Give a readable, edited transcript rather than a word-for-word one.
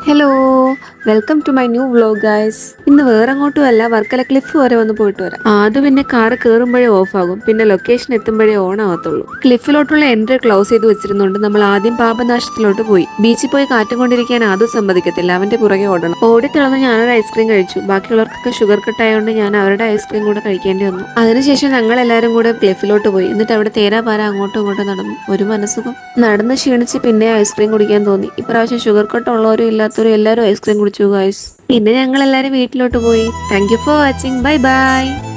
Hello, welcome to my new vlog guys. ഇന്ന് വേറെ അങ്ങോട്ടും അല്ല, വർക്കല ക്ലിഫ് വരെ ഒന്ന് പോയിട്ട് വരാം. അത് പിന്നെ കാറ് കയറുമ്പോഴേ ഓഫ് ആകും, പിന്നെ ലൊക്കേഷൻ എത്തുമ്പോഴേ ഓൺ ആവത്തുള്ളൂ. ക്ലിഫിലോട്ടുള്ള എൻട്രി ക്ലോസ് ചെയ്ത് വെച്ചിരുന്നുണ്ട്. നമ്മൾ ആദ്യം പാപനാശത്തിലോട്ട് പോയി. ബീച്ചിൽ പോയി കാറ്റും കൊണ്ടിരിക്കാൻ അതും സമ്മതിക്കത്തില്ല, അവന്റെ പുറകെ ഓടണം. ഓടിത്തിളന്ന് ഞാനൊരു ഐസ്ക്രീം കഴിച്ചു. ബാക്കിയുള്ളവർക്കൊക്കെ ഷുഗർ കട്ട് ആയതുകൊണ്ട് ഞാൻ അവരുടെ ഐസ്ക്രീം കൂടെ കഴിക്കേണ്ടി വന്നു. അതിനുശേഷം ഞങ്ങൾ എല്ലാവരും കൂടെ ക്ലിഫിലോട്ട് പോയി. എന്നിട്ട് അവിടെ തേരാപാര അങ്ങോട്ടും ഇങ്ങോട്ടും നടന്നു. ഒരു മനസ്സുഖം. നടന്ന് ക്ഷീണിച്ച് പിന്നെ ഐസ്ക്രീം കുടിക്കാൻ തോന്നി. ഇപ്രാവശ്യം ഷുഗർ കട്ട് ഉള്ളവരും ഇല്ലാത്തവരും എല്ലാവരും ഐസ്ക്രീം കുടിച്ചു ഗൈസ്. പിന്നെ ഞങ്ങൾ എല്ലാവരും വീട്ടിലോട്ട് പോയി. Thank you for watching. Bye bye.